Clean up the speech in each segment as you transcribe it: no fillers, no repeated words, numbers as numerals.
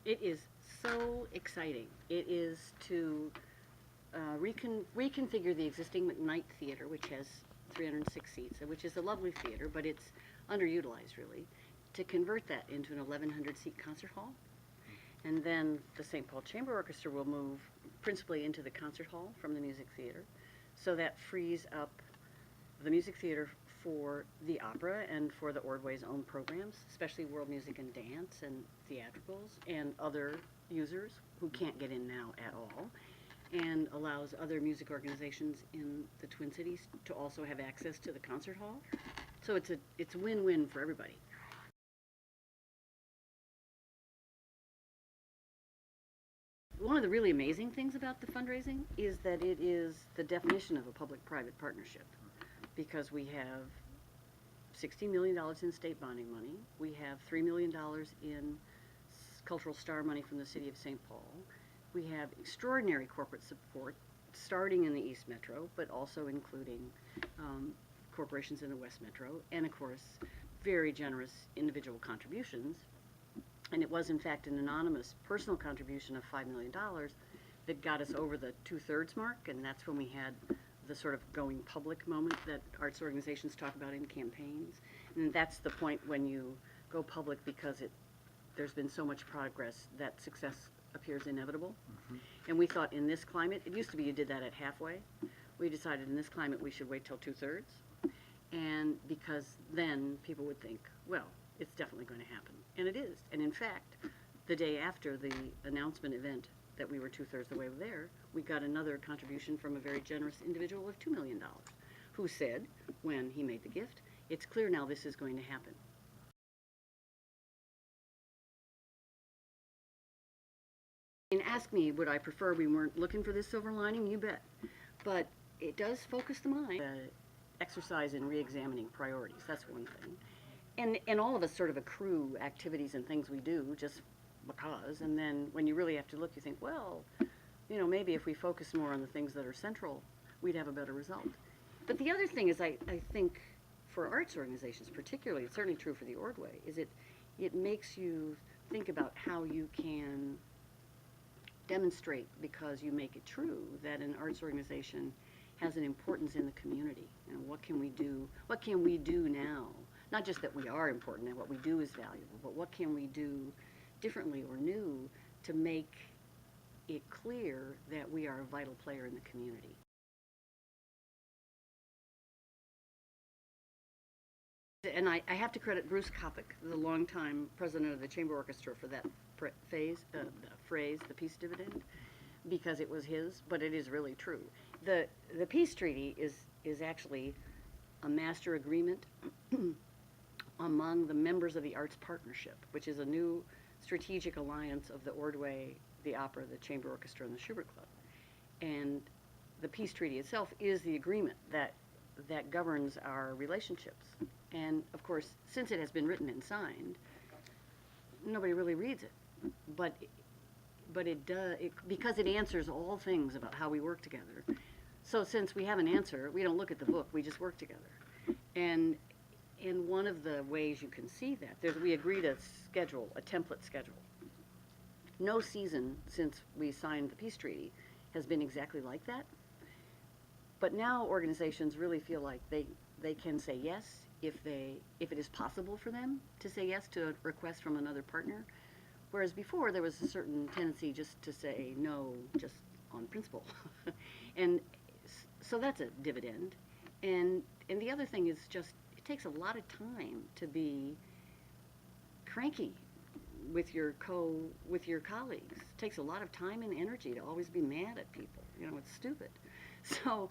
It is so exciting. It is to reconfigure the existing McKnight Theater, which has 306 seats, which is a lovely theater, but it's underutilized really, to convert that into an 1,100 seat concert hall. And then the St. Paul Chamber Orchestra will move principally into the concert hall from the music theater. So that frees up the music theater for the opera and for the Ordway's own programs, especially world music and dance and theatricals and other users who can't get in now at all, and allows other music organizations in the Twin Cities to also have access to the concert hall. So it's a win-win for everybody. One of the really amazing things about the fundraising is that it is the definition of a public-private partnership, because we have $16 million in state bonding money. We have $3 million in cultural star money from the city of St. Paul. We have extraordinary corporate support, starting in the East Metro, but also including corporations in the West Metro, and of course, very generous individual contributions. And it was, in fact, an anonymous personal contribution of $5 million that got us over the 2/3 mark, and that's when we had the sort of going public moment that arts organizations talk about in campaigns. And that's the point when you go public, because there's been so much progress that success appears inevitable. Mm-hmm. And we thought in this climate, it used to be you did that at halfway. We decided in this climate we should wait till 2/3, and because then people would think, well, it's definitely going to happen. And it is. And in fact, the day after the announcement event that we were 2/3 the way there, we got another contribution from a very generous individual of $2 million, who said, when he made the gift, it's clear now this is going to happen. And ask me, would I prefer we weren't looking for this silver lining? You bet. But it does focus the mind. Exercise in re-examining priorities, that's one thing. And all of us sort of accrue activities and things we do just because, and then when you really have to look, you think, well, you know, maybe if we focus more on the things that are central, we'd have a better result. But the other thing is, I think for arts organizations particularly, it's certainly true for the Ordway, is it makes you think about how you can demonstrate, because you make it true, that an arts organization has an importance in the community. You know, what can we do? What can we do now? Not just that we are important and what we do is valuable, but what can we do differently or new to make it clear that we are a vital player in the community. And I have to credit Bruce Kopic, the longtime president of the Chamber Orchestra, for that phrase, the peace dividend, because it was his, but it is really true. The peace treaty is actually a master agreement among the members of the Arts Partnership, which is a new strategic alliance of the Ordway, the Opera, the Chamber Orchestra, and the Schubert Club. And the peace treaty itself is the agreement that governs our relationships. And of course, since it has been written and signed, nobody really reads it. But it does, because it answers all things about how we work together. So since we have an answer, we don't look at the book, we just work together. And one of the ways you can see that, we agreed a schedule, a template schedule. No season since we signed the peace treaty has been exactly like that. But now organizations really feel like they can say yes if it is possible for them to say yes to a request from another partner. Whereas before there was a certain tendency just to say no, just on principle. And so that's a dividend. And the other thing is just, it takes a lot of time to be cranky with your colleagues. It takes a lot of time and energy to always be mad at people. You know, it's stupid. So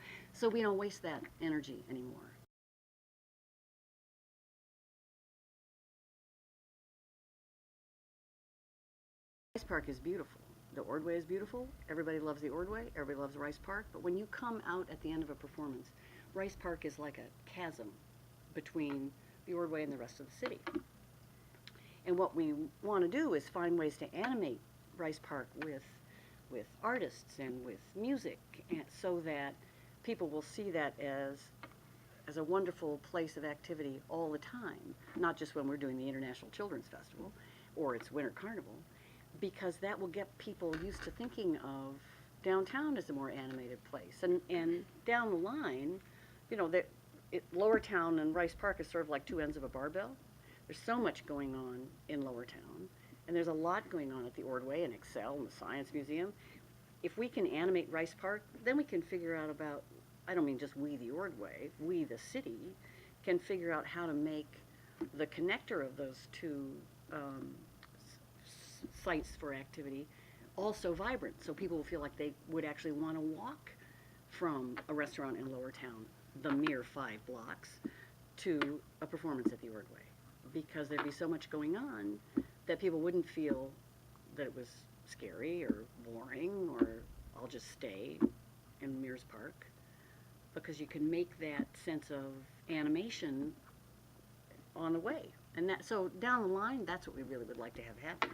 we don't waste that energy anymore. Rice Park is beautiful. The Ordway is beautiful. Everybody loves the Ordway. Everybody loves Rice Park. But when you come out at the end of a performance, Rice Park is like a chasm between the Ordway and the rest of the city. And what we want to do is find ways to animate Rice Park with artists and with music, and so that people will see that as a wonderful place of activity all the time, not just when we're doing the International Children's Festival or its Winter Carnival, because that will get people used to thinking of downtown as a more animated place. And down the line, you know, Lower Town and Rice Park is sort of like two ends of a barbell. There's so much going on in Lower Town, and there's a lot going on at the Ordway and Excel and the Science Museum. If we can animate Rice Park, then we can figure out about, I don't mean just we the Ordway, we the city can figure out how to make the connector of those two sites for activity also vibrant, so people will feel like they would actually want to walk from a restaurant in Lower Town, the mere 5 blocks, to a performance at the Ordway, because there'd be so much going on that people wouldn't feel that it was scary or boring or I'll just stay in Mears Park, because you can make that sense of animation on the way. And that, so down the line, that's what we really would like to have happen.